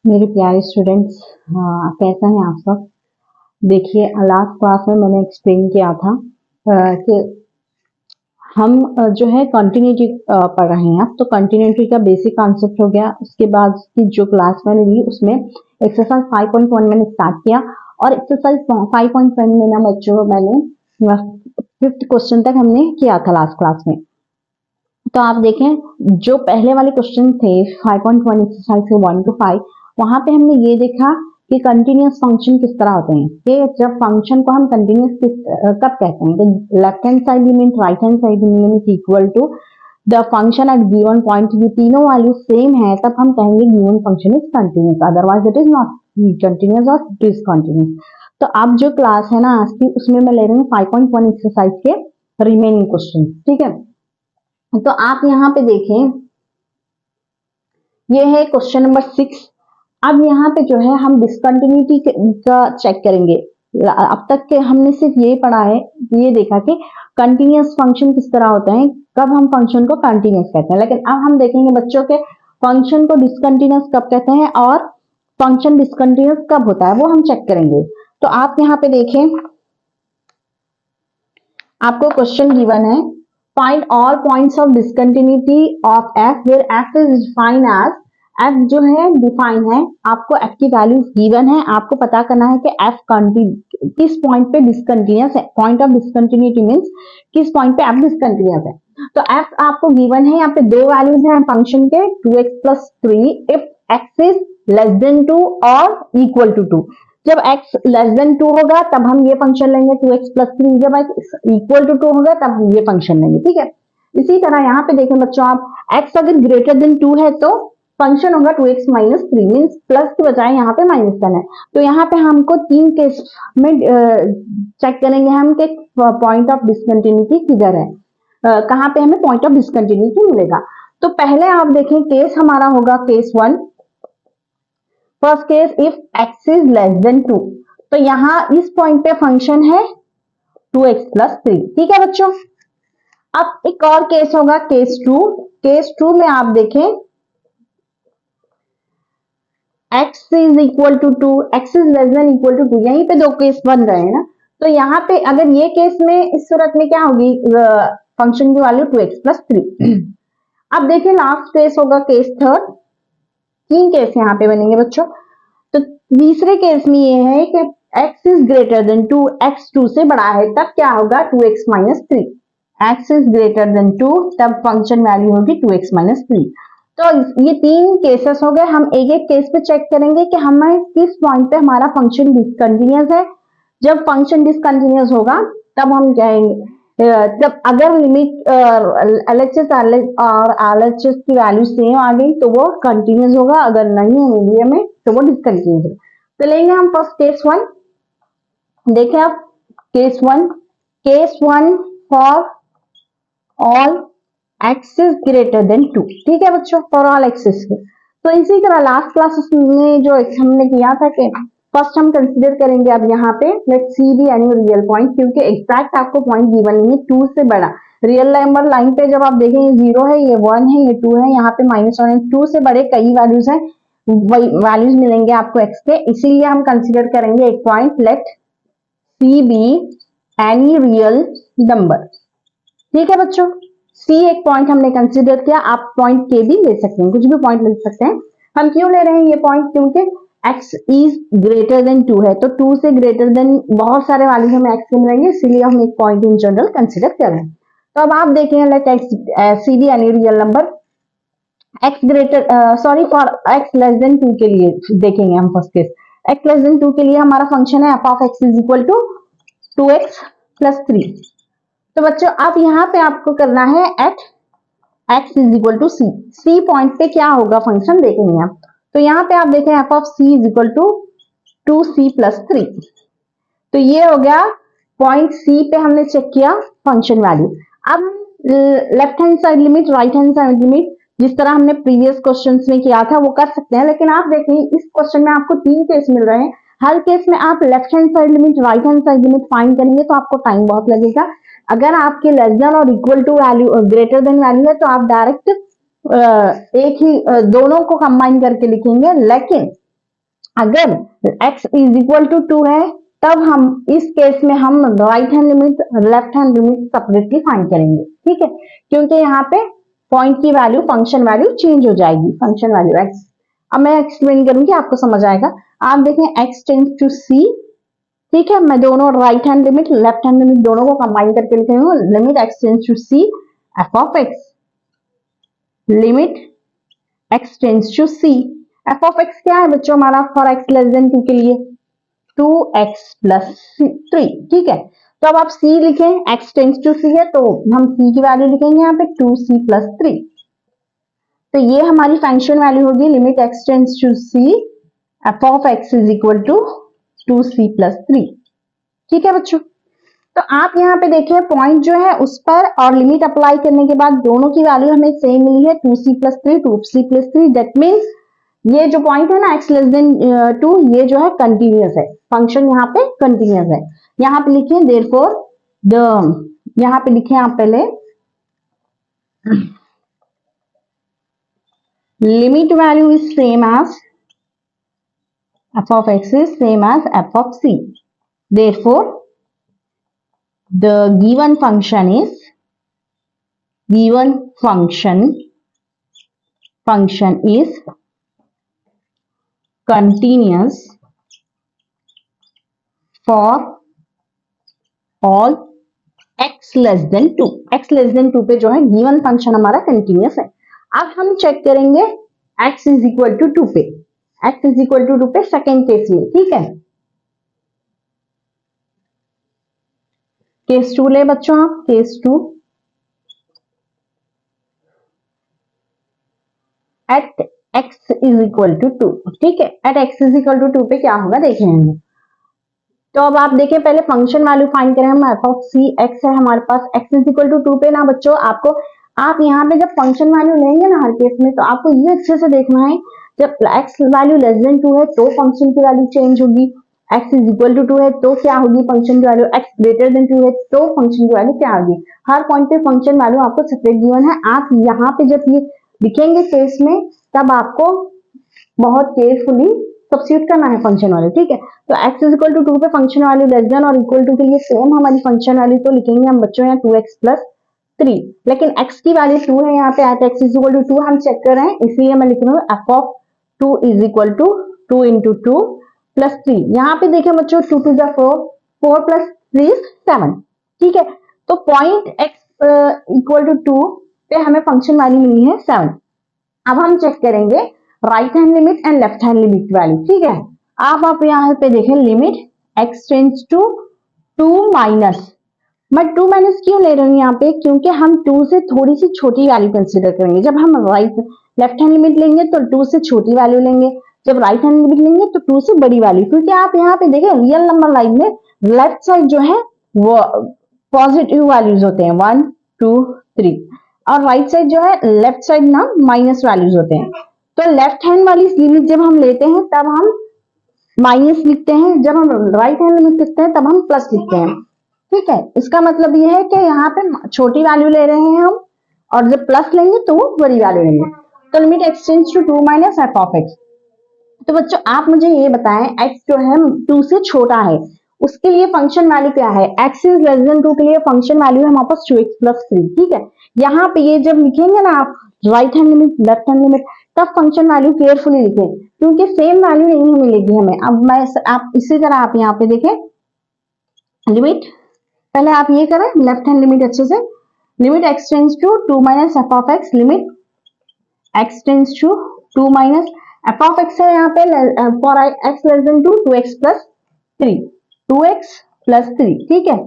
मेरे प्यारे स्टूडेंट्स, कैसा हैं आप सब। देखिए, लास्ट क्लास में मैंने एक्सप्लेन किया था कि हम जो है कंटिन्यूटी पढ़ रहे हैं। अब तो कंटिन्यूटी का बेसिक कॉन्सेप्ट हो गया। उसके बाद की जो क्लास मैंने ली उसमें एक्सरसाइज 5.1 मैंने स्टार्ट किया, और एक्सरसाइज 5.1 में ना बच्चों मैंने 5th क्वेश्चन तक हमने किया था लास्ट क्लास में। तो आप देखें, जो पहले वाले क्वेश्चन थे 5.1 एक्सरसाइज के 1 to 5, वहां पे हमने ये देखा कि कंटिन्यूअस फंक्शन किस तरह होते हैं, कि जब फंक्शन को हम कंटिन्यूअस कब कहते हैं, तो left hand side limit, right hand side limit equal to the function at given point, ये तीनों वैल्यू सेम है तब हम कहेंगे given function is continuous, otherwise it is not continuous और डिसकंटिन्यूअस। तो अब जो क्लास है ना आज की, उसमें मैं ले रही हूँ 5.1 एक्सरसाइज के रिमेनिंग क्वेश्चन। ठीक है, तो आप यहाँ पे देखें, ये है क्वेश्चन नंबर 6। अब यहाँ पे जो है हम डिसकंटिन्यूटी का चेक करेंगे। अब तक के हमने सिर्फ ये पढ़ा है, ये देखा कि कंटिन्यूअस फंक्शन किस तरह होते हैं, कब हम फंक्शन को कंटिन्यूअस कहते हैं। लेकिन अब हम देखेंगे बच्चों के फंक्शन को डिसकंटिन्यूअस कब कहते हैं और फंक्शन डिसकंटिन्यूअस कब होता है, वो हम चेक करेंगे। तो आप यहाँ पे देखें, आपको क्वेश्चन गिवन है, find all points of discontinuity of f where f is defined as, f जो है डिफाइन है, आपको एफ की वैल्यू गिवन है, आपको पता करना है कि एफ किस पॉइंट पे डिसकंटिन्यूअस है। पॉइंट ऑफ डिसकंटिन्यूटी मींस किस पॉइंट पे एफ डिसकंटिन्यूअस है। तो एफ आपको गिवन है, यहाँ पे दो वैल्यूज हैं फंक्शन के, 2x+3 if x is less than 2 और इक्वल टू 2। जब x लेस देन 2 होगा तब हम ये फंक्शन लेंगे 2x+3, जब x इक्वल टू 2 होगा तब हम ये फंक्शन लेंगे। ठीक है, इसी तरह यहाँ पे देखें बच्चों, आप x अगर ग्रेटर देन 2 है तो फंक्शन होगा 2x-3, मीन्स प्लस के बजाय यहाँ पे माइनस करना है। तो यहाँ पे हमको तीन केस में चेक करेंगे हम कि पॉइंट ऑफ डिसकंटिन्यूटी किधर है, कहाँ पे हमें पॉइंट ऑफ डिसकंटिन्यूटी मिलेगा। तो पहले आप देखें, केस हमारा होगा case 1। First case, if x is less than 2, तो यहां इस पॉइंट पे फंक्शन है 2x+3। ठीक है बच्चों, अब एक और केस होगा केस 2। केस 2 में आप देखें, x is equal to 2, x is less than equal to 2, यहीं पे दो केस बन रहे हैं ना। तो यहाँ पे अगर ये केस में, इस सूरत में क्या होगी, फंक्शन की वैल्यू 2x+3। अब देखिए लास्ट केस होगा केस 3। तीन केस यहाँ पे बनेंगे बच्चों। तो तीसरे केस में ये है कि x is greater then 2, x 2 से बड़ा है, तब क्या होगा 2x-3। x is greater then 2, तब फंक्शन वैल्यू होगी 2x-3। तो ये तीन केसेस हो गए। हम एक एक केस पे चेक करेंगे कि हमें किस पॉइंट पे हमारा फंक्शन डिसकंटिन्यूअस है। जब फंक्शन डिसकंटिन्यूअस होगा तब हम कहेंगे, जब अगर लिमिट LHS और RHS की वैल्यू सेम आ गई तो वो कंटिन्यूअस होगा, अगर नहीं है मीडियम में तो वो डिसकंटिन्यूअस होगा। तो लेंगे हम फर्स्ट केस 1। देखें आप, case 1 for all x is greater then 2। ठीक है बच्चों, फॉर ऑल एक्सिस के। तो इसी तरह लास्ट क्लास में जो हमने किया था कि फर्स्ट हम कंसीडर करेंगे अब यहाँ पे, let's see the any real point, क्योंकि एग्जैक्ट आपको पॉइंट गिवन नहीं है 2 से बड़ा। रियल नंबर लाइन पे जब आप देखें, ये 0 है, ये 1 है, ये 2 है, यहाँ पे -1 है, 2 से बड़े कई वैल्यूज हैं, वही वैल्यूज मिलेंगे आपको x के, इसीलिए हम कंसीडर करेंगे एक point, let c be any real number. ठीक है बच्चों, सी एक पॉइंट हमने कंसीडर किया, आप पॉइंट के भी ले सकते हैं, कुछ भी पॉइंट ले सकते हैं। हम क्यों ले रहे हैं ये पॉइंट, क्योंकि x इज ग्रेटर देन 2 है, तो 2 से ग्रेटर देन बहुत सारे वैल्यूज हमें x के मिलेंगे, इसीलिए हम एक पॉइंट इन जनरल कंसीडर कर रहे हैं। तो अब आप देखें, let x c be any real number, x greater for x less than 2 के लिए देखेंगे हम first case. x less than 2 के लिए हमारा फंक्शन है f of x is equal to 2x+3। तो बच्चों अब यहाँ पे आपको करना है at x is equal to c. C point पे क्या होगा फंक्शन देखेंगे आप। तो यहाँ पे आप देखें f of c is equal to 2c+3। तो ये हो गया पॉइंट c पे हमने चेक किया फंक्शन वैल्यू। अब left hand side limit, right hand side limit, जिस तरह हमने प्रीवियस क्वेश्चंस में किया था वो कर सकते हैं, लेकिन आप देखें इस क्वेश्चन में आपको तीन केस मिल रहे हैं। हर केस में आप left hand side limit, right hand side limit find करेंगे तो आपको टाइम बहुत लगेगा। अगर आपके लेस देन और equal to value, greater than value है तो आप डायरेक्ट एक ही दोनों को कंबाइन करके लिखेंगे। लेकिन अगर x इज इक्वल टू 2 है तब हम इस केस में हम right hand limit left hand limit separately find करेंगे, ठीक है, क्योंकि यहाँ पे पॉइंट की वैल्यू फंक्शन वैल्यू चेंज हो जाएगी, फंक्शन वैल्यू x। अब मैं एक्सप्लेन करूंगी, आपको समझ आएगा। आप देखें x टेंड्स टू c, ठीक है, मैं दोनों right hand limit left hand limit दोनों को कंबाइन करके लिख रही हूँ। Limit x tends to c f of x, limit x tends to c f of x क्या है बच्चों हमारा, फॉर x लेस देन 2 के लिए 2x प्लस 3, ठीक है। तो अब आप c लिखें, x टेंड्स टू c है तो हम c की वैल्यू लिखेंगे यहाँ पे 2c प्लस 3। तो ये हमारी फंक्शन वैल्यू होगी limit x tends to c f of x is equal to 2c plus 3, ठीक है बच्चों। तो आप यहाँ पे देखें पॉइंट जो है उस पर और लिमिट अप्लाई करने के बाद दोनों की वैल्यू हमें सेम मिली है 2c plus 3, 2c plus 3, that means ये जो पॉइंट है ना x लेस देन 2, ये जो है कंटिन्यूअस है, फंक्शन यहाँ पे कंटिन्यूअस है। यहाँ पे लिखें देयरफॉर यहाँ पे लिखें आप पहले limit value is same as f of x is same as f of c. Therefore, the given function is continuous for all x less than 2। x less than 2 पे जो है गिवन फंक्शन हमारा continuous है। अब हम check करेंगे x is equal to 2 पे, x is equal to 2 पे सेकेंड केस में, ठीक है। केस 2 ले बच्चों आप, case 2 at x is equal to 2, ठीक है। At x is equal to 2 पे क्या होगा देखेंगे। तो अब आप देखें पहले फंक्शन वैल्यू फाइंड करें हम, एफ ऑफ सी एक्स है हमारे पास, x इज इक्वल टू 2 पे ना बच्चों आपको, आप यहाँ पे जब फंक्शन वैल्यू लेंगे ना हर केस में, तो आपको ये अच्छे से देखना है जब x वैल्यू लेस देन 2 है तो फंक्शन की वैल्यू चेंज होगी, x इज इक्वल टू 2 है तो क्या होगी फंक्शन की वैल्यू, x ग्रेटर देन 2 है तो फंक्शन की वैल्यू क्या होगी। हर पॉइंट पे फंक्शन वैल्यू आपको सेपरेट गिवन है। आप यहाँ पे जब ये लिखेंगे केस में तब आपको बहुत केयरफुली सब्स्टिट्यूट करना है फंक्शन वैल्यू, ठीक है। तो x इज इक्वल टू 2 पे फंक्शन वैल्यू लेस देन और इक्वल टू के लिए सेम हमारी फंक्शन वैल्यू तो लिखेंगे हम बच्चों यहाँ 2x प्लस 3, लेकिन x की वैल्यू 2 है यहाँ पे, at x is equal to 2 हम चेक कर रहे हैं, इसलिए मैं लिख रहा हूँ f of 2 is equal to 2 into 2 plus 3। यहाँ पे देखें बच्चों 2 टू 4, 4 प्लस 3 7, ठीक है। तो पॉइंट x इक्वल टू 2 पे हमें फंक्शन वैल्यू मिली है 7। अब हम चेक करेंगे right hand limit and left hand limit value, ठीक है। आप यहाँ पे देखें limit x tends to 2 minus, मैं 2 माइनस क्यों ले रही हूँ यहाँ पे, क्योंकि हम 2 से थोड़ी सी छोटी वैल्यू कंसीडर करेंगे। जब हम लेफ्ट हैंड लिमिट लेंगे तो 2 से छोटी वैल्यू लेंगे, जब राइट हैंड लिमिट लेंगे तो 2 से बड़ी वैल्यू, क्योंकि आप यहाँ पे देखें रियल नंबर लाइन में लेफ्ट साइड जो है वो पॉजिटिव वैल्यूज होते हैं 1 2 3, और राइट साइड जो है लेफ्ट साइड ना माइनस वैल्यूज होते हैं। तो लेफ्ट हैंड वाली लिमिट जब हम लेते हैं तब हम माइनस लिखते हैं, जब हम राइट हैंड लिमिट लिखते हैं तब हम प्लस लिखते हैं, ठीक है। इसका मतलब ये है कि यहाँ पे छोटी वैल्यू ले रहे हैं हम, और जब प्लस लेंगे तो वो बड़ी वैल्यू लेंगे। तो limit x tends to 2 minus f of x। तो बच्चों आप मुझे ये बताएं x जो है 2 से छोटा है उसके लिए फंक्शन वैल्यू क्या है, x इज लेस देन 2 के लिए फंक्शन वैल्यू है हमारे पास 2x प्लस 3, ठीक है। यहाँ पे ये जब लिखेंगे ना आप right hand limit left hand limit, तब फंक्शन वैल्यू केयरफुली लिखें क्योंकि सेम वैल्यू नहीं मिलेगी हमें। अब मैं आप इसी तरह आप यहाँ पे देखें लिमिट, पहले आप ये करें लेफ्ट हैंड लिमिट अच्छे से, limit x tends to 2 minus f of x, limit x tends to 2 minus f of x है यहाँ पे for x less than 2 2x plus 3, 2x plus 3, ठीक है।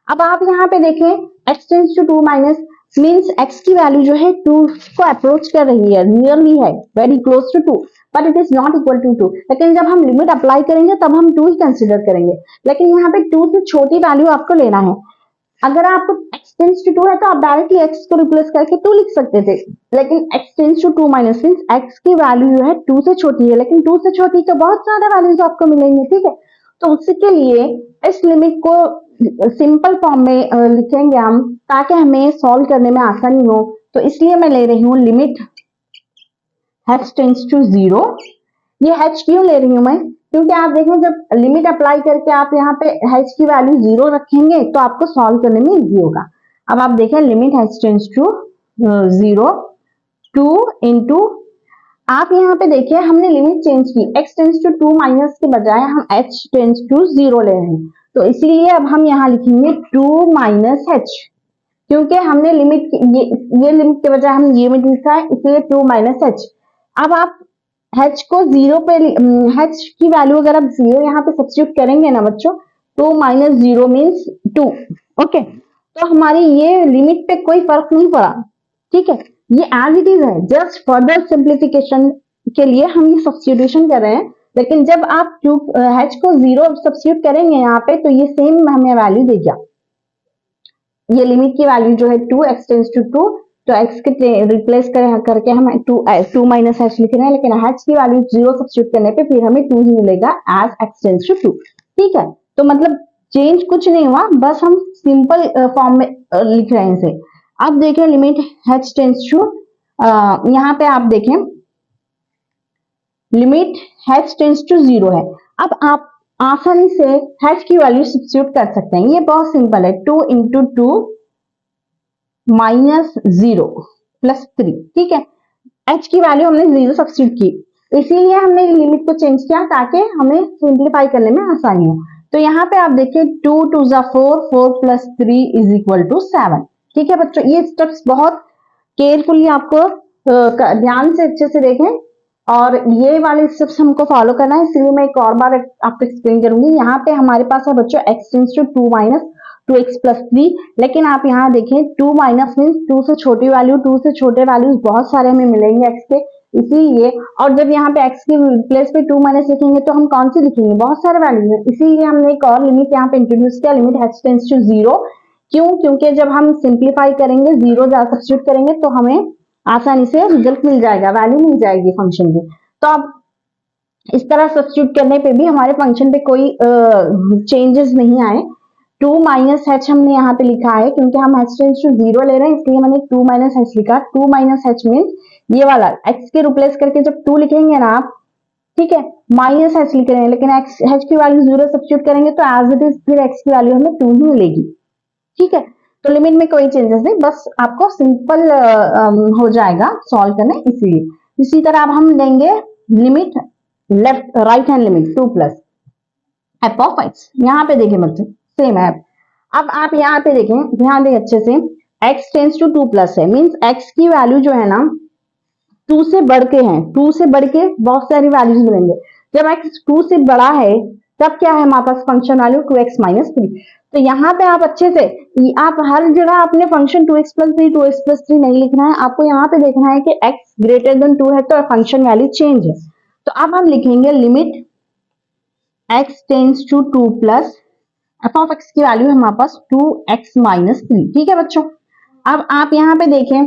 अब आप यहाँ पे देखें x tends to 2 minus means x की वैल्यू जो है 2 को अप्रोच कर रही है, नियरली है, very close to 2, but it is not equal to 2। लेकिन जब हम लिमिट अप्लाई करेंगे तब हम 2 ही कंसिडर करेंगे, लेकिन यहाँ पे 2 से छोटी वैल्यू आपको लेना है। अगर आपको x टेंड्स टू 2 है तो आप डायरेक्टली x को रिप्लेस करके 2 लिख सकते थे, लेकिन x tends to 2 minus means x की वैल्यू जो है 2 से छोटी है, लेकिन 2 से छोटी तो बहुत सारे वैल्यूज आपको मिलेंगे, ठीक है। तो उसके लिए इस लिमिट को सिंपल फॉर्म में लिखेंगे हम ताकि हमें सॉल्व करने में आसानी हो। तो इसलिए मैं ले रही हूँ लिमिट h टेंड्स टू 0 ये h क्यों ले रही हूं मैं, क्योंकि आप देखें जब लिमिट अप्लाई करके आप यहाँ पे h की वैल्यू 0 रखेंगे तो आपको सॉल्व करने में इजी होगा। अब आप देखें limit h tends to 0, 2 into, आप यहाँ पे देखिए हमने लिमिट चेंज की, x टेंड्स टू 2 माइनस के बजाय हम h टेंड्स टू 0 ले रहे हैं, तो इसलिए अब हम यहाँ लिखेंगे 2 माइनस h, क्योंकि हमने लिमिट ये लिमिट के बजाय हम ये लिमिट लिखा है, इसलिए 2 माइनस h। अब आप h को 0 पे, h की वैल्यू अगर आप 0 यहाँ पे सब्स्टिट्यूट करेंगे ना बच्चों, 2 माइनस 0 मीन्स 2। ओके, तो हमारी ये लिमिट पे कोई फर्क नहीं पड़ा, ठीक है, ये एज इट इज है, जस्ट फर्दर सिंप्लीफिकेशन के लिए हम ये सब्स्टिट्यूशन कर रहे हैं। लेकिन जब आप h को 0 सब्स्टिट्यूट करेंगे यहाँ पे तो ये सेम हमें वैल्यू देगा। ये लिमिट की वैल्यू जो है 2, x टेंड्स टू 2, तो x के रिप्लेस करके हम 2 माइनस h लिख रहे हैं, लेकिन h की वैल्यू 0 सब्स्टिट्यूट करने पे फिर हमें 2 ही मिलेगा एज x टेंड्स टू 2। ठीक है, तो मतलब चेंज कुछ नहीं हुआ, बस हम सिंपल फॉर्म में लिख रहे हैं इसे। अब देखें लिमिट h टेंड्स टू, यहाँ पे आप देखें लिमिट h टेंड्स टू 0 है। अब आप आसानी से h की वैल्यू सब्स्टिट्यूट कर सकते हैं, ये बहुत सिंपल है, 2 इंटू 2 माइनस 0 प्लस 3। ठीक है, h की वैल्यू हमने 0 सब्स्टिट्यूट की, इसीलिए हमने लिमिट को चेंज किया ताकि हमें सिंप्लीफाई करने में आसानी हो। तो यहाँ पे आप देखिए 2 2 जा 4, 4 प्लस 3 इज इक्वल टू 7। ठीक है बच्चों, ये स्टेप्स बहुत केयरफुली आपको ध्यान से अच्छे से देखें, और ये वाले स्टेप्स हमको फॉलो करना है, इसलिए मैं एक और बार आपको एक्सप्लेन करूंगी। यहाँ पे हमारे पास है बच्चों x tends to 2 minus 2x plus 3, लेकिन आप यहाँ देखें 2 माइनस मीन्स 2 से छोटी वैल्यू, 2 से छोटे वैल्यूज बहुत सारे हमें मिलेंगे x के, इसीलिए, और जब यहाँ पे x के प्लेस पे 2 माइनस लिखेंगे तो हम कौन सी लिखेंगे, बहुत सारे वैल्यूज है, इसीलिए हमने एक और लिमिट यहाँ पे इंट्रोड्यूस किया, लिमिट h टेंड्स टू 0। क्यों, क्योंकि जब हम सिंप्लीफाई करेंगे 0 सब्स्टिट्यूट करेंगे तो हमें आसानी से रिजल्ट मिल जाएगा, वैल्यू मिल जाएगी फंक्शन की। तो अब इस तरह सब्स्टिट्यूट करने पे भी हमारे फंक्शन पे कोई चेंजेस नहीं आए। 2 माइनस h हमने यहाँ पे लिखा है, क्योंकि हम h टेंड्स टू 0 ले रहे हैं, इसलिए मैंने 2 माइनस h लिखा। 2 माइनस h मीन्स ये वाला x के रिप्लेस करके जब 2 लिखेंगे ना आप, ठीक है, माइनस h लिख रहे हैं, लेकिन h की वैल्यू 0 सब्स्टिट्यूट करेंगे तो एज इट इज फिर x की वैल्यू हमें 2 ही मिलेगी। ठीक है, तो लिमिट में कोई चेंजेस नहीं, बस आपको सिंपल हो जाएगा सॉल्व करने, इसलिए। इसी तरह अब हम लेंगे limit left right hand limit 2 plus f of x. यहाँ पे देखें बच्चों सेम है। अब आप यहाँ पे देखें, ध्यान दें अच्छे से, x टेंड्स टू 2 प्लस है, मीन्स x की वैल्यू जो है ना 2 से बढ़ के है, 2 से बढ़ के बहुत सारी वैल्यूज मिलेंगे। जब x 2 से बड़ा है तब क्या है हमारे पास फंक्शन वैल्यू 2x माइनस 3। तो यहाँ पे आप अच्छे से, आप हर जगह अपने function 2x plus 3 2x plus 3 नहीं लिखना है, आपको यहाँ पे देखना है कि x ग्रेटर देन 2 है तो फंक्शन वैल्यू चेंज है। तो अब हम लिखेंगे limit x tends to 2 plus f of x की वैल्यू है हमारे पास 2x माइनस 3। ठीक है बच्चों, अब आप यहाँ पे देखें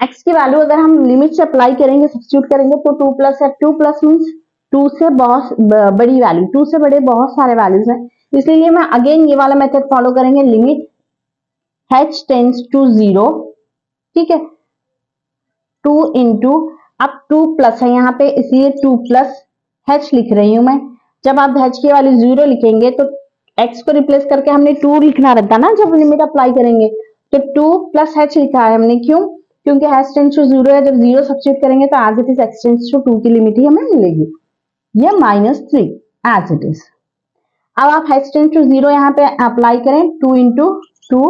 x की वैल्यू अगर हम लिमिट से अप्लाई करेंगे, सब्स्टिट्यूट करेंगे तो 2 प्लस है, 2 प्लस मीन्स 2 से बहुत बड़ी वैल्यू, 2 से बड़े बहुत सारे वैल्यूज हैं, इसलिए मैं अगेन ये वाला मेथड फॉलो करेंगे, लिमिट h टेंड्स टू 0। ठीक है, 2 इंटू, अब 2 प्लस है यहाँ पे इसलिए 2 प्लस h लिख रही हूं मैं। जब आप h की वैल्यू 0 लिखेंगे तो x को रिप्लेस करके हमने 2 लिखना रहता ना जब लिमिट अप्लाई करेंगे, तो 2 प्लस h लिखा है हमने, क्यों, क्योंकि h टेंड्स टू 0 है, जब 0 सब्स्टिट्यूट करेंगे तो as it is x tends to 2 की लिमिट ही हमें मिलेगी, ये माइनस 3 एज इट इज। अब आप h टेंड्स टू 0 यहाँ पे अप्लाई करें, 2 इंटू 2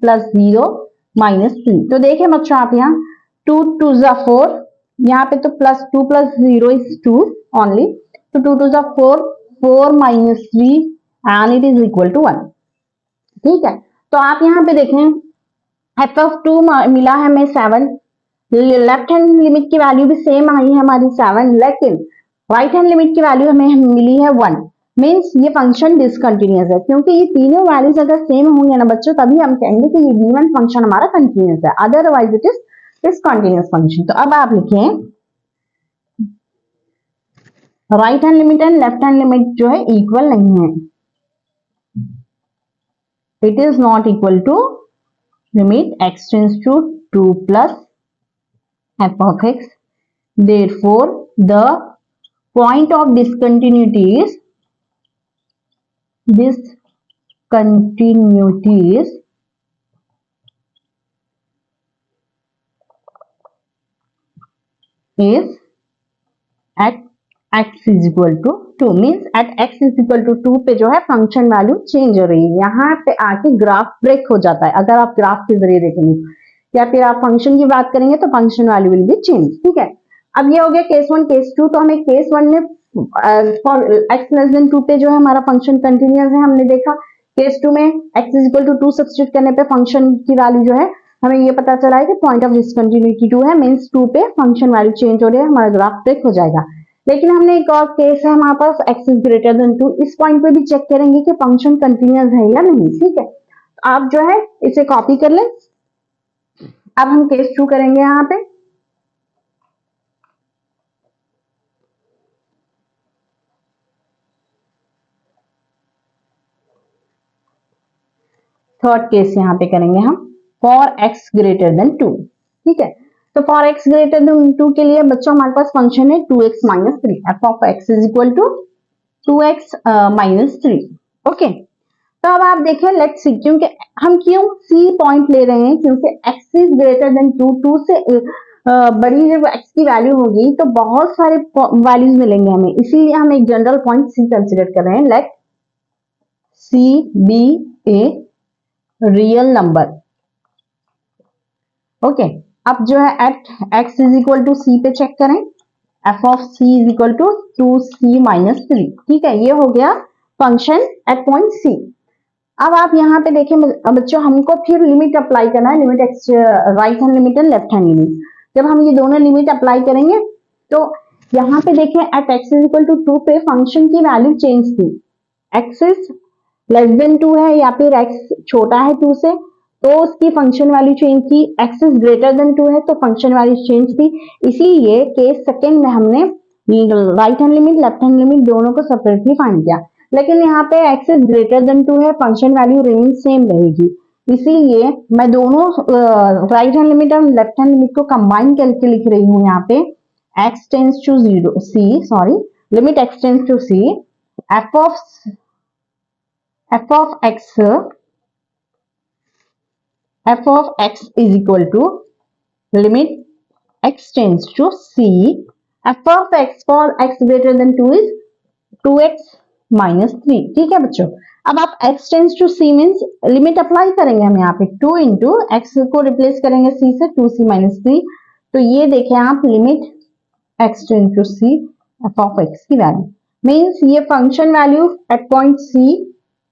प्लस 0 माइनस 3। तो देखिए बच्चों आप यहाँ 2 2 जा 4, यहाँ पे तो प्लस 2 प्लस 0 इज 2 ओनली, तो 2 2 जा 4, 4 minus 3 and it is equal to 1। ठीक है, तो आप यहाँ पे देखें एफ ऑफ 2 मिला है हमें 7, लेफ्ट हैंड लिमिट की वैल्यू भी सेम आई है हमारी 7, लेकिन राइट हैंड लिमिट की वैल्यू हमें मिली है 1, मीन्स ये फंक्शन डिसकंटिन्यूअस है, क्योंकि ये तीनों वैल्यूज अगर सेम होंगे ना बच्चों तभी हम कहेंगे कि ये गिवन फंक्शन हमारा कंटिन्यूअस है, otherwise it is discontinuous function. तो अब आप लिखें right hand limit and left hand limit जो है इक्वल नहीं है, it is not equal to limit x tends to 2 plus f of x, therefore the point of discontinuities is at x is equal to 2 means at x is equal to 2 पे जो है function value change हो रही है, यहाँ पे आके graph break हो जाता है अगर आप ग्राफ के जरिए देखेंगे, या फिर आप फंक्शन की बात करेंगे तो function value will be change. ठीक है, अब ये हो गया केस 1। केस 2 तो हमें केस 1 में फॉर x लेस देन 2 पे जो है हमारा फंक्शन कंटिन्यूअस है, हमने देखा। केस 2 में x is equal to 2 substitute करने पे फंक्शन की वैल्यू जो है हमें ये पता चला है कि पॉइंट ऑफ डिसकंटिन्यूटी 2 है, मींस 2 पे फंक्शन वैल्यू चेंज हो रही है, हमारा ग्राफ ब्रेक हो जाएगा। लेकिन हमने एक और केस है हमारे पास x इज ग्रेटर देन 2, इस पॉइंट पे भी चेक करेंगे कि फंक्शन कंटिन्यूअस है या नहीं। ठीक है, आप जो है इसे कॉपी कर लें। अब हम केस 2 करेंगे यहाँ पे। थर्ड केस यहाँ पे करेंगे हम फॉर x ग्रेटर देन 2। ठीक है, तो फॉर x ग्रेटर देन 2 के लिए बच्चों हमारे पास फंक्शन है 2x minus 3, f of x is equal to 2x minus 3। Okay, तो अब आप देखें लेट्स सी, क्योंकि हम क्यों सी पॉइंट ले रहे हैं, क्योंकि x इज ग्रेटर देन 2, 2 से बड़ी जब x की वैल्यू होगी तो बहुत सारे वैल्यूज मिलेंगे हमें, इसीलिए हम एक जनरल पॉइंट सी कंसिडर कर रहे हैं। Let c be a real number. Okay, अब जो है at x is equal to c पे चेक करें, f of c is equal to 2c minus 3। ठीक है, ये हो गया फंक्शन एट पॉइंट c। अब आप यहाँ पे देखें बच्चों, हमको फिर लिमिट अप्लाई करना है, limit x right hand limit and left hand limit. जब हम ये दोनों लिमिट अप्लाई करेंगे तो यहाँ पे देखें at x is equal to 2 पे फंक्शन की वैल्यू चेंज थी, x इज लेस देन 2 है या फिर x छोटा है 2 से तो उसकी फंक्शन वैल्यू चेंज थी, x इज ग्रेटर देन 2 है तो फंक्शन वैल्यू चेंज थी। इसीलिए केस सेकेंड में हमने right hand limit left hand limit दोनों को सेपरेटली फाइंड किया, लेकिन यहाँ पे x इज ग्रेटर देन 2 है, फंक्शन वैल्यू रेंज सेम रहेगी। इसीलिए मैं दोनों राइट हैंड लिमिट और लेफ्ट हैंड लिमिट को कंबाइन करके लिख रही हूँ यहाँ पे x tends to 0 c sorry limit x tends to c f of x is equal to limit x tends to c, f of x for x greater than 2 is 2x minus 3। ठीक है बच्चों, अब आप x tends to c means limit apply करेंगे हम यहाँ पे 2 into x को रिप्लेस करेंगे c से 2c माइनस 3, तो ये देखें आप limit x tends to c f of x की वैल्यू मीन्स ये function value at point c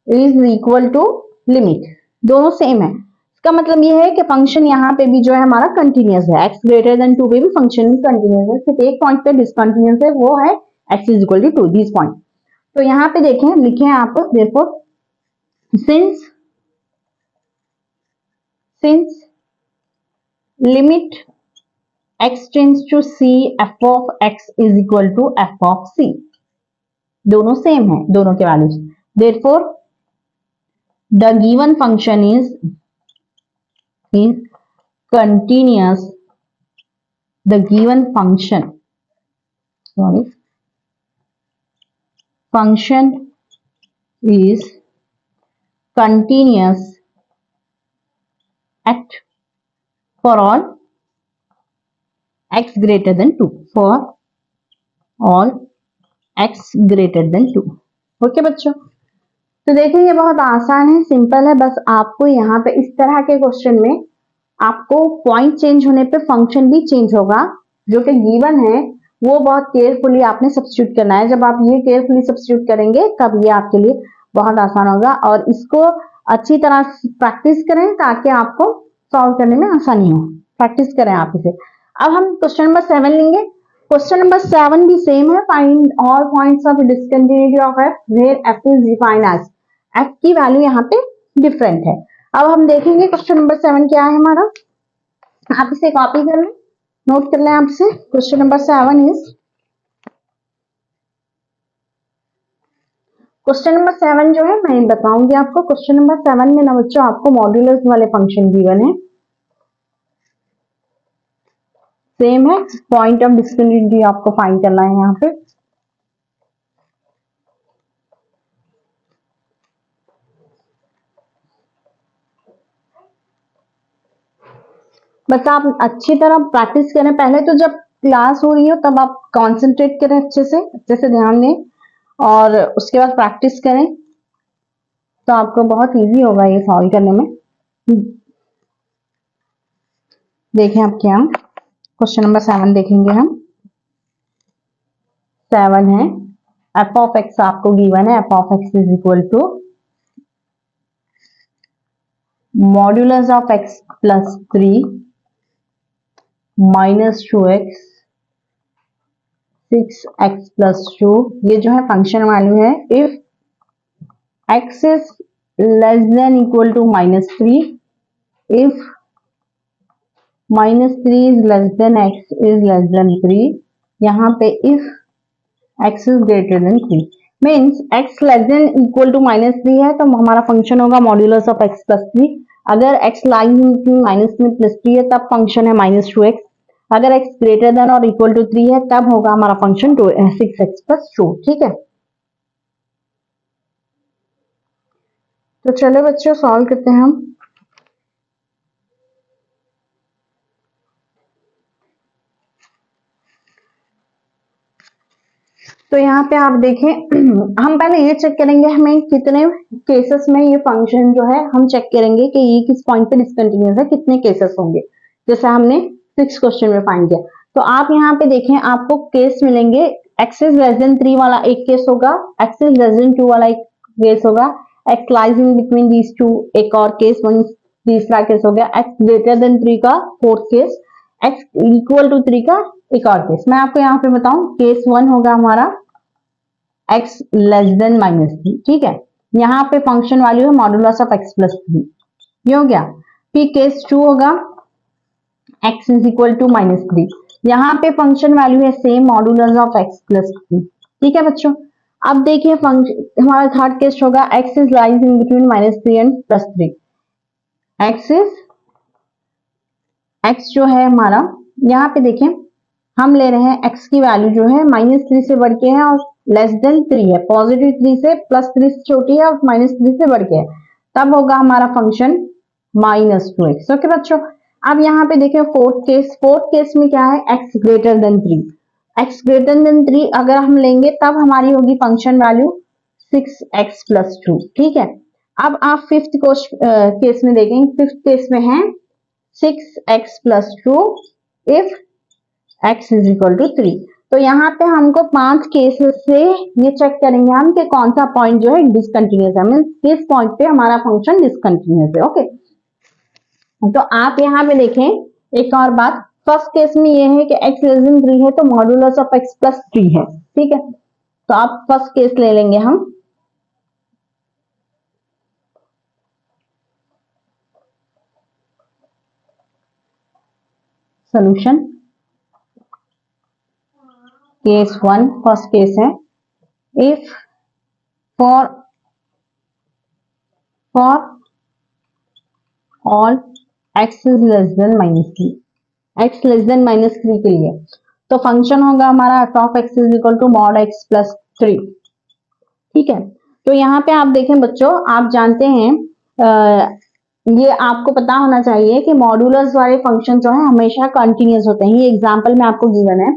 is equal to limit, दोनों सेम है। इसका मतलब ये है कि फंक्शन यहाँ पे भी जो है हमारा कंटिन्यूअस है, x ग्रेटर देन 2 पे भी फंक्शन कंटिन्यूअस है, सिर्फ एक पॉइंट पे डिसकंटिन्यूअस है, वो है x is equal to 2 this point. तो यहाँ पे देखें लिखें आप therefore since limit x tends to c f of x is equal to f of c, दोनों सेम है, दोनों के values, therefore the given function is continuous, the given function is continuous at for all x greater than 2, for all x greater than 2। Okay बच्चों, तो देखिए ये बहुत आसान है, सिंपल है, बस आपको यहाँ पे इस तरह के क्वेश्चन में आपको पॉइंट चेंज होने पे फंक्शन भी चेंज होगा, जो कि गिवन है, वो बहुत केयरफुली आपने सब्स्टिट्यूट करना है। जब आप ये केयरफुली सब्स्टिट्यूट करेंगे तब ये आपके लिए बहुत आसान होगा, और इसको अच्छी तरह प्रैक्टिस करें ताकि आपको सॉल्व करने में आसानी हो, प्रैक्टिस करें आप इसे। अब हम क्वेश्चन नंबर 7 लेंगे। क्वेश्चन नंबर 7 भी सेम है, find all points of discontinuity of f where f is defined as, f की वैल्यू यहाँ पे डिफरेंट है। अब हम देखेंगे क्वेश्चन नंबर 7 क्या है हमारा, आप इसे कॉपी कर लें, नोट कर लें आपसे। Question number 7 is, question number 7 जो है मैं बताऊंगी आपको। क्वेश्चन नंबर 7 में ना बच्चों आपको मॉड्यूलस वाले फंक्शन गिवन है, सेम है, पॉइंट ऑफ डिसकंटिन्यूटी आपको फाइंड करना है यहाँ पे। बस आप अच्छी तरह प्रैक्टिस करें। पहले तो जब क्लास हो रही हो तब आप कंसंट्रेट करें, अच्छे से ध्यान दें और उसके बाद प्रैक्टिस करें, तो आपको बहुत इजी होगा ये सॉल्व करने में। देखें आप क्या क्वेश्चन नंबर 7 देखेंगे हम। 7 है एफ ऑफ एक्स आपको गिवन है, f of x is equal to modulus of x plus 3 minus 2x 6x plus 2। ये जो है फंक्शन वैल्यू है। If x is less than equal to -3, if -3 is less than x is less than 3, यहाँ पे if x is greater than 3 means x less than equal to -3 है तो हमारा function होगा मॉड्यूलस ऑफ x प्लस 3। अगर x line between -3 plus 3 है तब function है -2x। अगर x ग्रेटर देन और इक्वल टू 3 है तब होगा हमारा फंक्शन 6x प्लस 2। ठीक है, तो चलो बच्चों सॉल्व करते हैं हम। तो यहाँ पे आप देखें हम पहले ये चेक करेंगे हमें कितने केसेस में ये फंक्शन जो है हम चेक करेंगे कि ये किस पॉइंट पे डिसकंटिन्यूअस है, कितने केसेस होंगे, जैसे हमने 6 क्वेश्चन में फाइंड किया। तो आप यहाँ पे देखें आपको केस मिलेंगे। एक्स इज लेस देन 3 वाला एक केस होगा, एक्स इज लेस देन 2 वाला एक केस होगा, x lies in between these two एक और केस, वन तीसरा केस हो गया, एक्स ग्रेटर देन 3 का fourth case, x equal to 3 का एक और केस। मैं आपको यहाँ पे बताऊं केस 1 होगा हमारा x लेस देन -3। ठीक है, यहाँ पे फंक्शन वैल्यू है मॉड्यूलस ऑफ x प्लस 3, ये हो गया। फिर केस 2 होगा x इज इक्वल टू -3, यहाँ पे फंक्शन वैल्यू है same modulus of x plus 3। ठीक है बच्चों, अब देखिए फंक्शन हमारा थर्ड केस होगा x is lies in between -3 and +3। x जो है हमारा यहाँ पे देखें हम ले रहे हैं x की वैल्यू जो है -3 से बढ़ के है और लेस देन 3 है, पॉजिटिव 3 से +3 से छोटी है और -3 से बढ़ के है, तब होगा हमारा फंक्शन -2x। ओके बच्चों, अब यहाँ पे देखें फोर्थ केस में क्या है, x greater than 3। x greater than 3 अगर हम लेंगे तब हमारी होगी फंक्शन वैल्यू 6x प्लस 2। ठीक है, अब आप फिफ्थ केस में देखेंगे, फिफ्थ केस में है 6x plus 2 if x is equal to 3। तो यहाँ पे हमको 5 केसेस से ये चेक करेंगे हम कि कौन सा पॉइंट जो है डिसकंटिन्यूअस है, मींस किस पॉइंट पे हमारा फंक्शन डिसकंटिन्यूअस है। ओके, तो आप यहाँ पे देखें एक और बात, फर्स्ट केस में ये है कि x लेस देन 3 है तो मॉड्यूलस ऑफ x प्लस 3 है। ठीक है, तो आप फर्स्ट केस ले लेंगे हम। सोल्यूशन केस 1 फर्स्ट केस है, if for all x is less than -3, x less than -3 के लिए तो फंक्शन होगा हमारा f of x is equal to mod x plus 3। ठीक है, तो यहाँ पे आप देखें बच्चों, आप जानते हैं ये आपको पता होना चाहिए कि मॉड्यूलस वाले फंक्शन जो है हमेशा कंटिन्यूअस होते हैं। ये एग्जांपल में आपको गिवन है,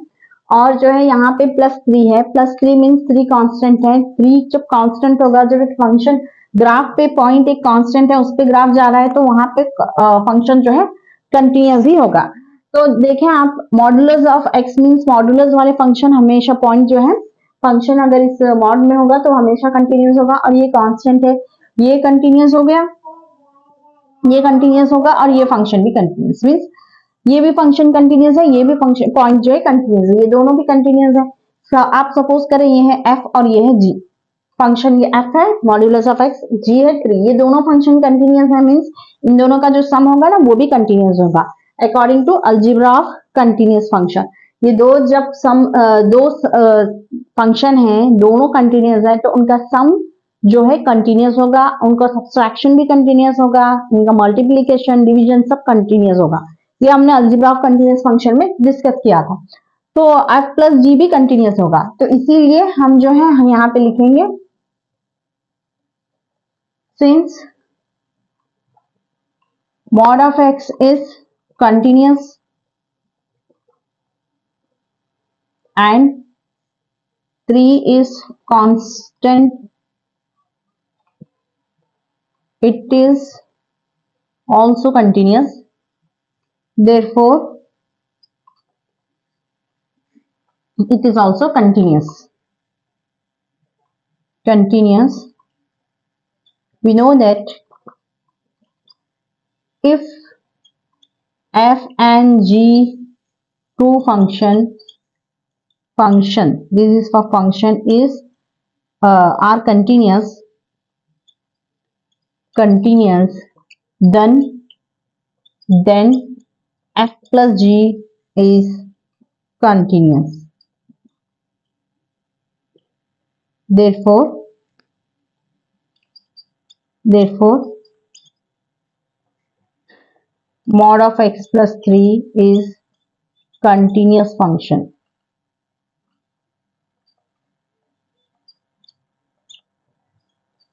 और जो है यहाँ पे +3 है, +3 मीन्स 3 कांस्टेंट है। 3 जब कांस्टेंट होगा, जब एक फंक्शन ग्राफ पे पॉइंट एक कांस्टेंट है उस पे ग्राफ जा रहा है तो वहां पे फंक्शन जो है कंटिन्यूअस ही होगा। तो देखें आप modulus of x means modulus वाले फंक्शन हमेशा पॉइंट जो है फंक्शन अगर इस मॉड में होगा तो हमेशा कंटिन्यूअस होगा, और ये कांस्टेंट है, ये कंटिन्यूअस हो गया, ये कंटिन्यूअस होगा और ये फंक्शन भी कंटिन्यूअस मीन्स ये भी फंक्शन कंटिन्यूअस है, ये भी फंक्शन पॉइंट जो है कंटिन्यूअस है, ये दोनों भी कंटिन्यूअस है। आप सपोज करें ये है f और ये है g, फंक्शन ये f है मॉड्यूलस ऑफ x, g है 3, ये दोनों फंक्शन कंटिन्यूअस है मींस इन दोनों का जो सम होगा ना वो भी कंटिन्यूअस होगा according to algebra of continuous function. ये दो जब सम दो फंक्शन है दोनों कंटिन्यूअस है तो उनका सम जो है कंटिन्यूअस होगा, उनका सब्सट्रैक्शन भी कंटिन्यूअस होगा, उनका मल्टीप्लीकेशन डिवीजन सब कंटिन्यूअस होगा। ये हमने अलजेब्रा ऑफ कंटिन्यूअस फंक्शन में डिस्कस किया था। तो f प्लस जी भी कंटिन्यूअस होगा, तो इसीलिए हम जो है हम यहाँ पे लिखेंगे since mod of x is continuous and 3 is constant, it is also continuous, therefore it is also continuous. We know that if f and g two function, this is for function, is are continuous, then f plus g is continuous. Therefore mod of x plus 3 is continuous function.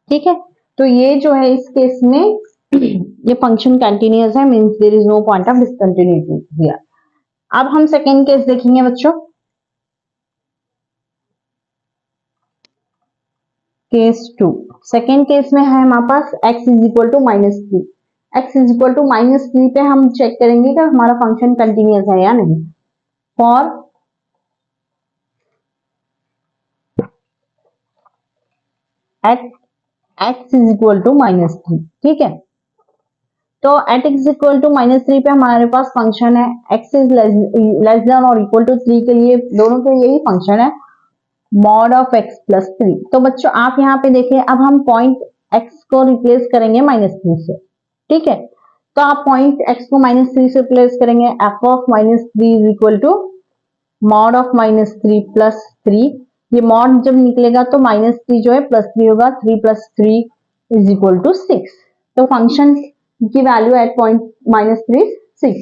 ठीक है, तो ये जो है इस case में ये function continuous है, means there is no point of discontinuity here. अब हम सेकेंड केस देखेंगे बच्चों. केस 2. सेकेंड केस में है हमारे पास x is equal to -3. x is equal to -3 पे हम चेक करेंगे कि हमारा फंक्शन कंटिन्यूअस है या नहीं. For x is equal to -3. ठीक है, तो एट x इक्वल टू -3 पे हमारे पास फंक्शन है x इज लेस देन और इक्वल टू 3 के लिए, दोनों के लिए यही फंक्शन है मॉड ऑफ x प्लस 3. तो बच्चों आप यहाँ पे देखें, अब हम पॉइंट x को रिप्लेस करेंगे -3 से. ठीक है, तो आप पॉइंट x को -3 से रिप्लेस करेंगे. f of -3 is equal to mod of -3 plus 3. ये मॉड जब निकलेगा तो -3 जो है +3 होगा. 3 + 3 इज इक्वल टू 6. तो फंक्शन की वैल्यू एट पॉइंट -3 6.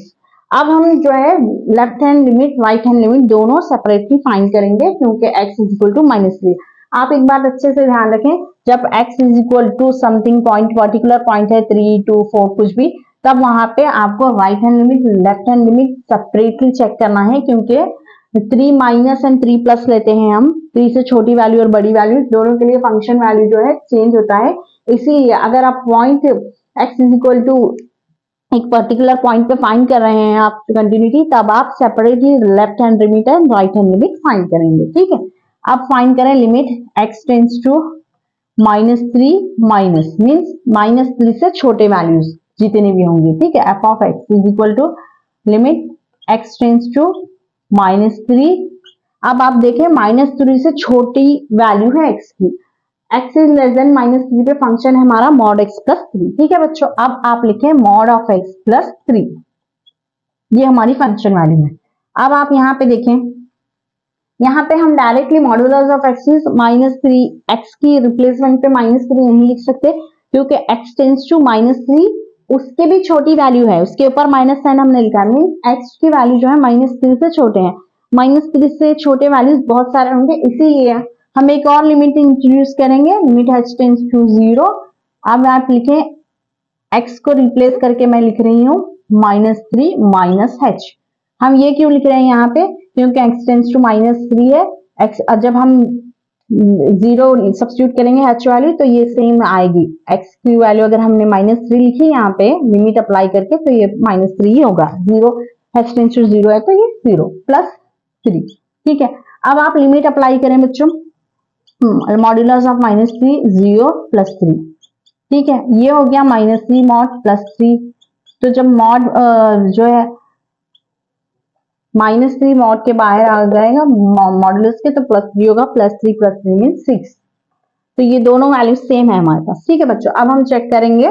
अब हम जो है left hand limit right hand limit दोनों सेपरेटली फाइंड करेंगे क्योंकि x इज इक्वल टू -3. आप एक बात अच्छे से ध्यान रखें, जब x is equal to something point, particular point है 3 2 4 कुछ भी, तब वहां पे आपको right hand limit left hand limit separately check करना है क्योंकि 3 माइनस एंड 3 प्लस लेते हैं हम. 3 से छोटी वैल्यू और बड़ी वैल्यू दोनों के लिए फंक्शन वैल्यू जो है चेंज होता है. इसीलिए अगर आप point x is equal to एक पर्टिकुलर पॉइंट पे फाइंड कर रहे हैं आप कंटिन्यूटी, तब आप separately left hand limit and right hand limit find करेंगे. ठीक है, अब फाइंड करें limit x tends to -3 minus means -3 से छोटे वैल्यूज जितने भी होंगे. ठीक है, f of x is equal to limit x tends to -3. अब आप देखें -3 से छोटी वैल्यू है x की. x इज लेस देन -3 पे फंक्शन है हमारा मॉड x प्लस 3. ठीक है बच्चों, अब आप लिखें मॉड ऑफ x प्लस 3. ये हमारी फंक्शन वैल्यू है. अब आप यहाँ पे देखें, यहाँ पे हम directly modulus of x is -3, x की रिप्लेसमेंट पे -3 नहीं लिख सकते क्योंकि x टेंड्स टू -3 उसके भी छोटी वैल्यू है, उसके ऊपर माइनस साइन हमने लिखा है. x की वैल्यू जो है -3 से छोटे हैं. -3 से छोटे वैल्यूज बहुत सारे होंगे, इसीलिए हम एक और लिमिट इंट्रोड्यूस करेंगे, लिमिट h टेंड्स टू 0. अब आप लिखें x को रिप्लेस करके मैं लिख रही हूँ -3 माइनस h. हम ये क्यों लिख रहे हैं यहाँ पे, क्योंकि x टेंड्स टू -3 है. x जब हम 0 सब्स्टिट्यूट करेंगे h वैल्यू तो ये सेम आएगी. x की वैल्यू अगर हमने -3 लिखी यहाँ पे लिमिट अप्लाई करके तो ये -3 ही होगा. 0 h टेंड्स टू 0 है तो ये 0 प्लस 3. ठीक है, अब आप लिमिट अप्लाई करें बच्चों, मॉड्यूलस ऑफ -3 0 प्लस 3. ठीक है, ये हो गया -3 मॉड प्लस 3. तो जब मॉड जो है -3 मॉड के बाहर आ जाएगा मॉड्यूलस के तो +3 होगा. +3 + 3 मींस 6. तो ये दोनों वैल्यू सेम है हमारे पास. ठीक है बच्चों, अब हम चेक करेंगे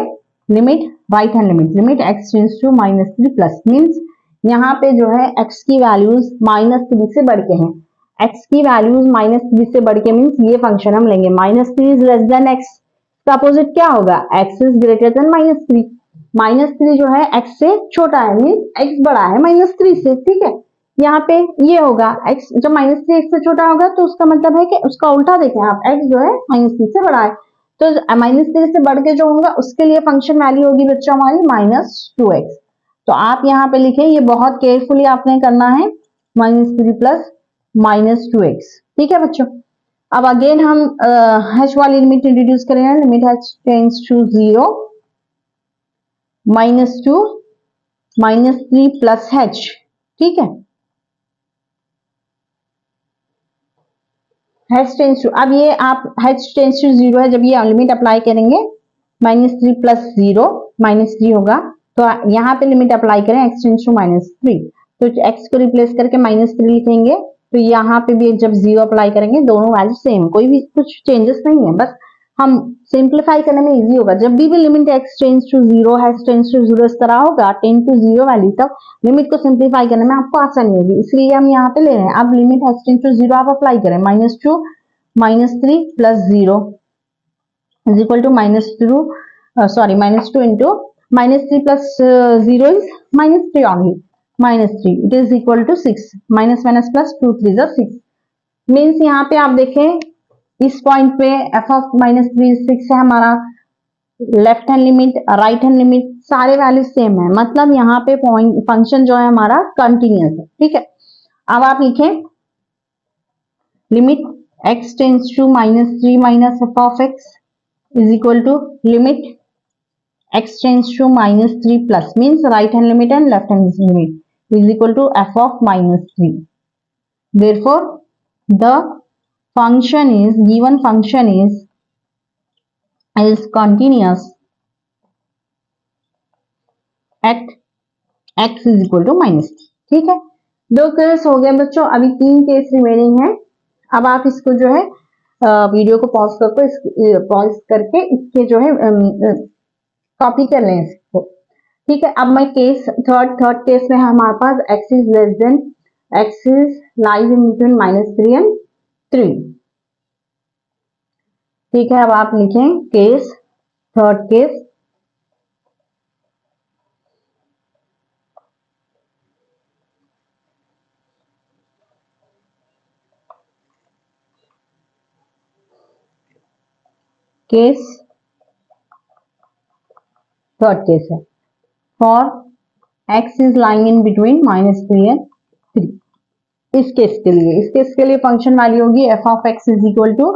limit right hand limit x tends to -3 plus means यहाँ पे जो है x की वैल्यूज -3 से बढ़ के हैं. x की वैल्यूज -3 से बढ़ के मींस ये फंक्शन हम लेंगे -3 इज लेस देन x. इसका अपोजिट क्या होगा, x इज ग्रेटर देन -3. -3 जो है x से छोटा है मींस x बड़ा है -3 से. ठीक है, यहाँ पे ये होगा x जब -3 x से छोटा होगा तो उसका मतलब है कि उसका उल्टा देखें आप, x जो है -3 से बड़ा है तो -3 से बढ़ के जो होगा उसके लिए फंक्शन वैल्यू होगी बच्चों हमारी -2x. तो आप यहाँ पे लिखें, ये बहुत केयरफुली आपने करना है, -3 प्लस -2x। ठीक है बच्चों। अब अगेन हम h वाली लिमिट इंट्रोड्यूस करेंगे, limit h tends to 0, -2 -3 plus h। ठीक है, h टेंड्स टू, अब ये आप h टेंड्स टू 0 है, जब ये लिमिट अप्लाई करेंगे -3 प्लस 0 -3 होगा, तो यहाँ पे लिमिट अप्लाई करें x टेंड्स टू -3, तो x को रिप्लेस करके -3 लिखेंगे, तो यहाँ पे भी जब 0 अप्लाई करेंगे दोनों वैल्यू सेम, कोई भी कुछ चेंजेस नहीं है, बस हम सिंप्लीफाई करने में इजी होगा। जब भी limit x tends to 0 h tends to 0 इस तरह होगा 10 टू 0 वैल्यू तक, लिमिट को सिंप्लीफाई करने में आपको आसानी होगी, इसलिए हम यहाँ पे ले रहे हैं। अब लिमिट h टेंड्स टू 0 आप अप्लाई करें, -2 -3 plus 0 is equal to -2, sorry, -2 into -3 plus 0 is -3 only, -3, it is equal to 6, minus minus plus 2 3 is 6, means यहाँ पे आप देखें इस पॉइंट पे f of -3 6 है हमारा, left hand limit right hand limit सारे वैल्यू सेम है, मतलब यहाँ पे पॉइंट फंक्शन जो है हमारा कंटिन्यूअस है। ठीक है, अब आप लिखें limit x tends to -3 minus f of x is equal to limit x tends to -3 plus, means right hand limit and left hand limit is equal to f of -3. Therefore, the function is given function is continuous at x is equal to -3. ठीक है, दो case हो गए बच्चों, अभी 3 case remaining है। अब आप इसको जो है वीडियो को पॉज करके इसके जो है कॉपी कर लें इसको। ठीक है, अब मैं केस थर्ड केस में हमारे पास x is less than, x is lies in between -3 and 3। ठीक है, अब आप लिखें case third case, third case है for x is lying in between -3 and 3। इस केस के लिए फंक्शन वैल्यू होगी f of x is equal to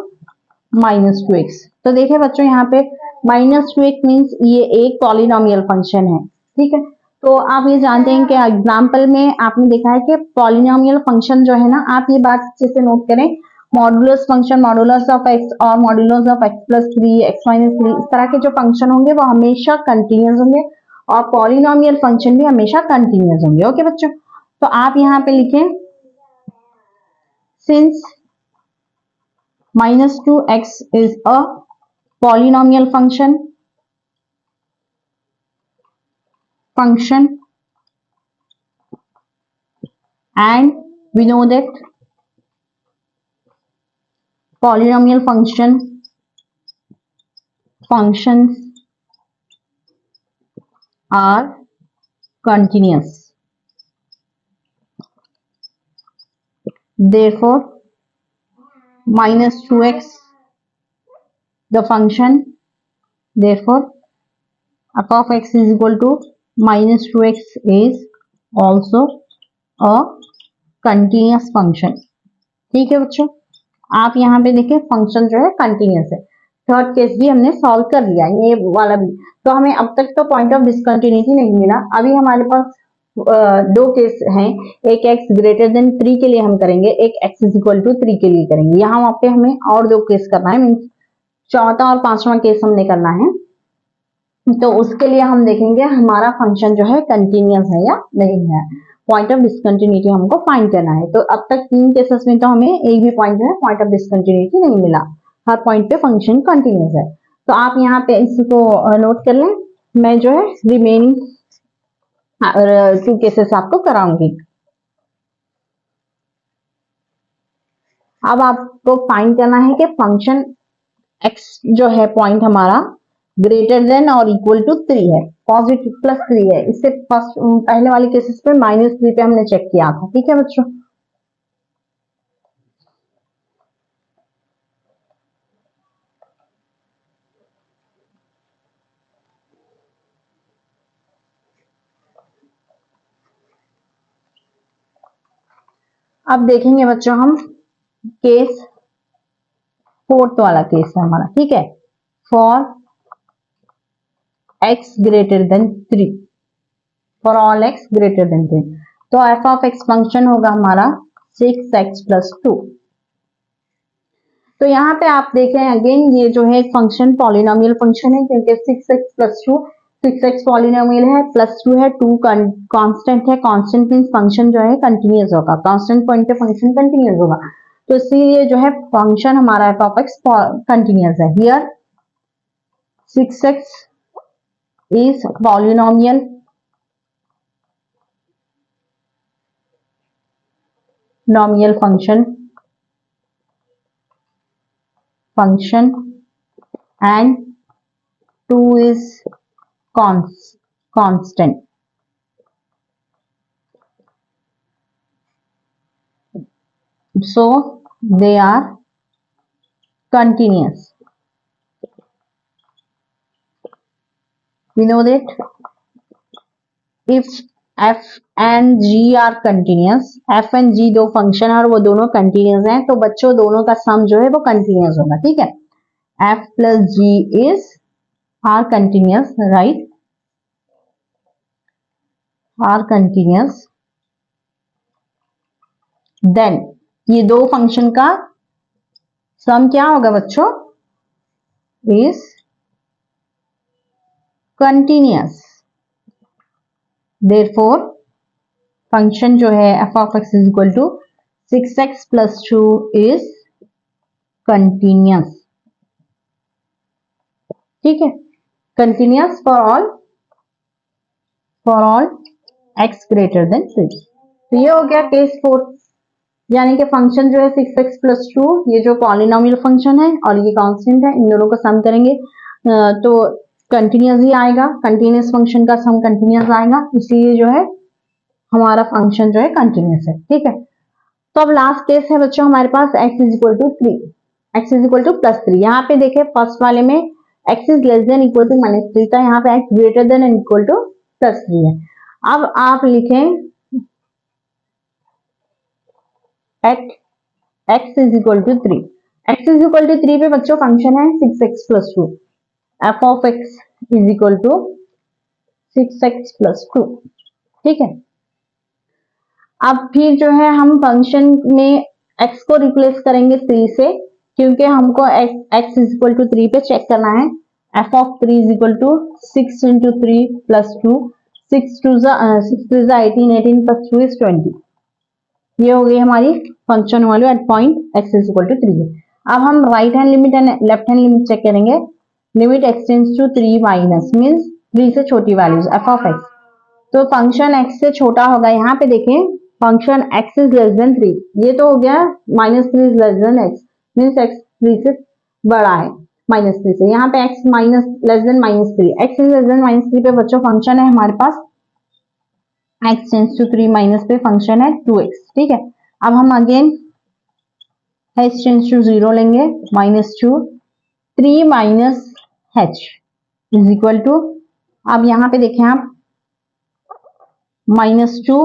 -2x। तो देखिए बच्चों यहाँ पे -2x मीन्स ये एक पॉलिनोमियल फंक्शन है। ठीक है, तो आप ये जानते हैं कि एग्जाम्पल में आपने देखा है कि पॉलिनोमियल फंक्शन जो है ना, आप ये बात अच्छे से नोट करें, modulus function modulus of x और modulus of x plus 3 x minus 3 इस तरह के जो फंक्शन होंगे वो हमेशा कंटिन्यूअस होंगे और पॉलिनोमियल फंक्शन भी हमेशा कंटिन्यूअस होंगे। ओके बच्चों, तो आप यहाँ पे लिखें since -2x is a polynomial function and we know that polynomial functions are continuous, therefore -2x the function, therefore f of x is equal to -2x is also a continuous function। ठीक है बच्चों, आप यहाँ पे देखें function जो है continuous है। थर्ड केस भी हमने सॉल्व कर लिया, ये वाला भी। तो हमें अब तक तो पॉइंट ऑफ डिसकंटिन्यूटी नहीं मिला, अभी हमारे पास दो केस हैं, एक x ग्रेटर देन 3 के लिए हम करेंगे, एक x इज इक्वल टू 3 के लिए करेंगे। यहाँ पे हमें और दो केस करना है, मीन्स चौथा और पांचवा केस हमने करना है। तो उसके लिए हम देखेंगे हमारा फंक्शन जो है कंटिन्यूअस है या नहीं है, पॉइंट ऑफ डिसकंटिन्यूटी हमको फाइंड करना है। तो अब तक 3 केसेस में तो हमें एक भी पॉइंट जो है पॉइंट ऑफ डिसकंटिन्यूटी नहीं मिला, हर पॉइंट पे फंक्शन कंटिन्यूअस है। तो आप यहाँ पे इसको नोट कर लें, मैं जो है रिमेनिंग 2 केसेस आपको कराऊंगी। अब आपको फाइंड करना है कि फंक्शन x जो है पॉइंट हमारा ग्रेटर देन और इक्वल टू 3 है, पॉजिटिव प्लस 3 है। इससे फर्स्ट पहले वाले केसेस पे -3 पे हमने चेक किया था। ठीक है बच्चों, अब देखेंगे बच्चों हम केस फोर्थ वाला केस है हमारा, ठीक है। For x greater than 3, for all x greater than 3, तो एफ ऑफ एक्स फंक्शन होगा हमारा 6x प्लस 2। तो यहाँ पे आप देखें अगेन ये जो है एक फंक्शन पॉलिनोमियल फंक्शन है, क्योंकि 6x प्लस 2, 6x पॉलिनोमियल है, प्लस 2 है, 2 कांस्टेंट है। कांस्टेंट मींस फंक्शन जो है कंटिन्यूअस होगा, कांस्टेंट पॉइंट पे फंक्शन कंटिन्यूअस होगा, तो इसीलिए जो है फंक्शन हमारा एफ ऑफ एक्स कंटिन्यूअस है। Here 6x is polynomial function and 2 is constant. So they are continuous. We know that if f and g are continuous, f and g दो function और वो दोनों कंटिन्यूस हैं, तो बच्चों दोनों का सम जो है वो कंटिन्यूस होगा, ठीक है। f plus g is are continuous, right? Are continuous. Then ये दो फंक्शन का सम क्या होगा बच्चों? Is continuous. देयरफॉर फंक्शन जो है f of x is equal to 6x plus 2 is continuous, ठीक है। Continuous for all x greater than 3। तो ये हो गया केस 4, यानी कि फंक्शन जो है 6x प्लस 2, ये जो पॉलिनोमियल फंक्शन है और ये कांस्टेंट है, इन दोनों का सम करेंगे तो कंटिन्यूअस ही आएगा, कंटिन्यूअस फंक्शन का सम कंटिन्यूअस आएगा, इसलिए जो है हमारा फंक्शन जो है कंटिन्यूअस है, ठीक है। तो अब लास्ट केस है बच्चों हमारे पास x is equal to 3, x is equal to plus 3। यहाँ पे देखे फर्स्ट वाले में x is less than equal to minus 3 था, यहाँ पे x greater than and equal to plus 3 है। अब आप लिखें at x is equal to 3, x is equal to 3 पे बच्चों फंक्शन है 6x plus 2, f of x is equal to 6x plus 2, ठीक है। अब फिर जो है हम फंक्शन में x को रिप्लेस करेंगे 3 से, क्योंकि हमको x इज इक्वल टू 3 पे चेक करना है। F of 3 is equal to 6 into 3 plus 2, 6 to 18, 18 plus 2 is 20। ये हो गई हमारी function value at point x is equal to 3। अब हम right hand limit and left hand limit check करेंगे। Limit x tends to 3 minus means 3 से छोटी values f of x, तो फंक्शन x से छोटा होगा। यहाँ पे देखें function x is less than 3, ये तो हो गया minus 3 is less than x means x 3 से बड़ा है माइनस 3 से। यहाँ पे x minus less than minus 3, x is less then minus 3 पे बच्चों फंक्शन है हमारे पास x टेंड्स टू 3 माइनस पे फंक्शन है 2x, ठीक है। अब हम अगेन h टेंड्स टू 0 लेंगे, minus 2 3 minus h is equal to, अब यहाँ पे देखें आप minus 2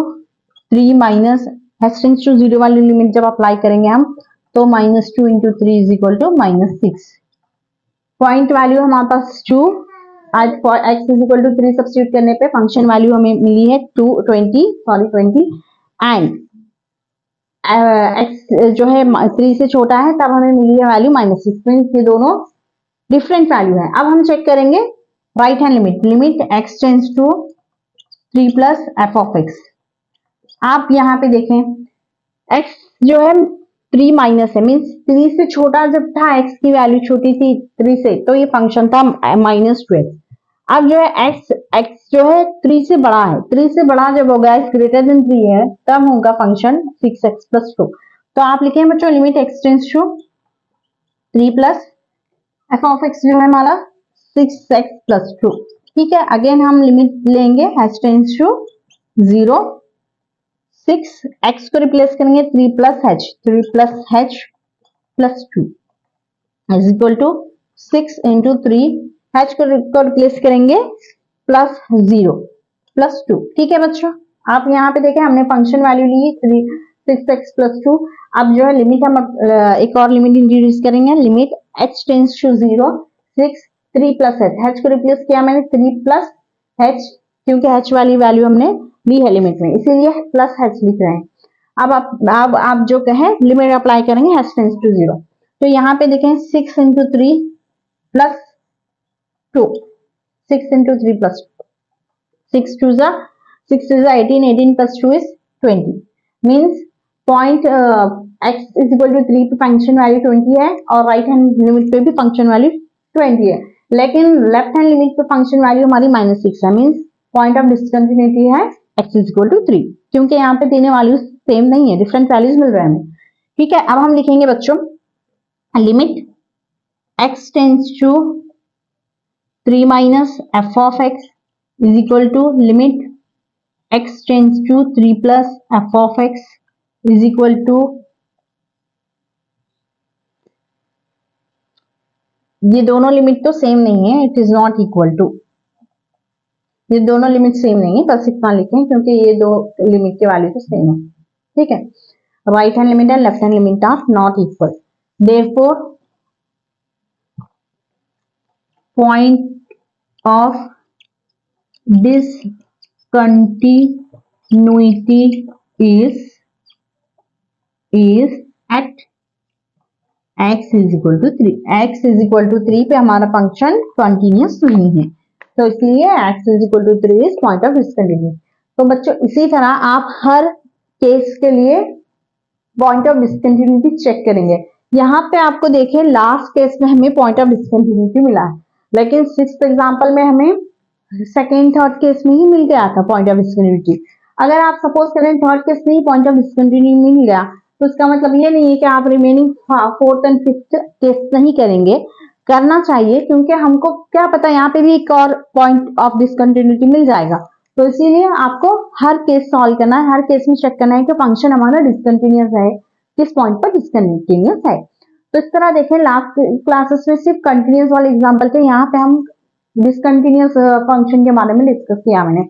3 minus h tends to 0 वाली लिमिट जब अप्लाई करेंगे हम, तो minus 2 into 3 is equal to minus 6। Point value हमारे पास 2, आज x is equal to 3 substitute करने पे फंक्शन वैल्यू हमें मिली है 20 एंड x जो है 3 से छोटा है तब हमें मिली है वैल्यू माइनस 6, मींस ये दोनों डिफरेंट वैल्यू है। अब हम चेक करेंगे right hand limit, limit x tends to 3 plus f of x. आप यहाँ पे देखें x जो है 3 माइनस है मींस 3 से छोटा जब था, x की वैल्यू छोटी थी 3 से, तो ये फंक्शन था माइनस 2x। अब जो है x जो है 3 से बड़ा है, 3 से बड़ा जब होगा x ग्रेटर देन 3 है तब होगा फंक्शन 6x प्लस 2। तो आप लिखें बच्चों limit x tends to 3 plus f of x जो है हमारा 6x प्लस 2, ठीक है। अगेन हम लिमिट लेंगे h टेंड्स टू 0, 6x को रिप्लेस करेंगे 3 plus h, 3 plus h plus 2 is equal to 6 into 3, h को रिप्लेस करेंगे प्लस 0 प्लस 2, ठीक है बच्चों। आप यहाँ पे देखें हमने फंक्शन वैल्यू ली 6x+2। अब जो है लिमिट हम एक और लिमिट इंट्रोड्यूस करेंगे, limit h tends to 0, 6 3 plus h को रिप्लेस किया मैंने 3 प्लस h, क्योंकि h वाली वैल्यू हमने ली है लिमिट में, इसीलिए प्लस h लिख रहे हैं। अब आप जो कहें लिमिट अप्लाई करेंगे h टेंड्स टू 0, तो यहाँ पे देखें 6 इंटू 3 प्लस 2, 6 इंटू 3 प्लस 6 2 जा 18, 18 plus 2 is 20, means point x is equal to 3 पे फंक्शन वैल्यू 20 है और राइट हैंड लिमिट पे भी फंक्शन वैल्यू 20 है, लेकिन लेफ्ट हैंड लिमिट पे फंक्शन वैल्यू हमारी -6 है, मीन्स पॉइंट ऑफ डिसकंटिन्यूटी है x is equal to 3, क्योंकि यहाँ पे तीनों वैल्यूज सेम नहीं है, डिफरेंट वैल्यूज मिल रहे हैं हमें। ठीक है, अब हम लिखेंगे बच्चों limit x tends to 3 minus f of x is equal to limit x tends to 3 plus f of x is equal to, ये दोनों लिमिट तो सेम नहीं है, it is not equal to, ये दोनों लिमिट सेम नहीं है, बस इतना लिखें क्योंकि ये दो लिमिट के वैल्यू तो सेम है। ठीक है, right hand limit and left hand limit are not equal, therefore point of discontinuity is at x is equal to 3, x is equal to 3 पे हमारा फंक्शन कंटिन्यूस नहीं है, तो इसलिए x is equal to 3 is point of discontinuity। तो बच्चों इसी तरह आप हर केस के लिए पॉइंट ऑफ डिसकंटिन्यूटी चेक करेंगे। यहाँ पे आपको देखिए लास्ट केस में हमें पॉइंट ऑफ डिसकंटिन्यूटी मिला है, लेकिन 6th एग्जाम्पल में हमें सेकेंड थर्ड केस में ही मिल गया था पॉइंट ऑफ डिसकंटिन्यूटी। अगर आप सपोज करें थर्ड केस में ही पॉइंट ऑफ डिसकंटिन्यूटी मिल गया, तो इसका मतलब ये नहीं है कि आप remaining fourth and fifth case नहीं करेंगे, करना चाहिए, क्योंकि हमको क्या पता यहाँ पे भी एक और पॉइंट ऑफ डिसकंटिन्यूटी मिल जाएगा। तो इसीलिए आपको हर केस सॉल्व करना है, हर केस में चेक करना है कि फंक्शन हमारा डिसकंटिन्यूअस है, किस पॉइंट पर डिसकंटिन्यूअस है। तो इस तरह देखें लास्ट क्लासेस में सिर्फ कंटिन्यूअस वाले एग्जाम्पल थे, यहाँ पे हम डिसकंटिन्यूअस फंक्शन के बारे में डिस्कस किया मैंने।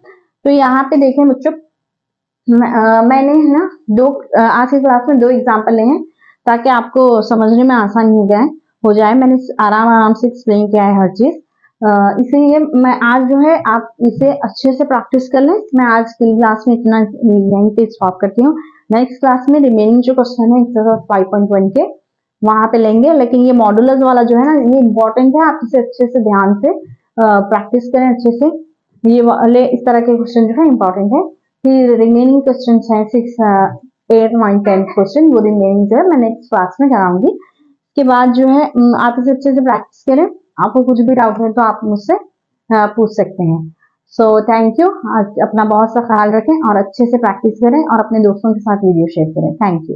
तो यहाँ पे देखें बच्चों मैंने है ना आज की क्लास में 2 एग्जाम्पल लिए हैं ताकि आपको समझने में आसानी हो जाए। मैंने आराम से एक्सप्लेन किया है हर चीज, इसीलिए मैं आज जो है आप इसे अच्छे से प्रैक्टिस कर लें। मैं आज की क्लास में इतना यहीं पे स्टॉप करती हूँ। नेक्स्ट क्लास में रिमेनिंग जो क्वेश्चन है एक्सरसाइज 5.1 के वहां पे लेंगे, लेकिन ये मॉडुलस वाला जो है ना ये इंपॉर्टेंट है, आप इसे अच्छे से ध्यान से प्रैक्टिस करें अच्छे से। ये वाले इस तरह के क्वेश्चन जो है इंपॉर्टेंट है। फिर रिमेनिंग क्वेश्चन है 6, 8, 9, 10 क्वेश्चन, वो रिमेनिंग जो है मैं नेक्स्ट क्लास में कराऊंगी। इसके बाद जो है आप इसे अच्छे से प्रैक्टिस करें। आपको कुछ भी डाउट है तो आप मुझसे पूछ सकते हैं। So thank you. अपना बहुत सा ख्याल रखें और अच्छे से प्रैक्टिस करें और अपने दोस्तों के साथ वीडियो शेयर करें। Thank you.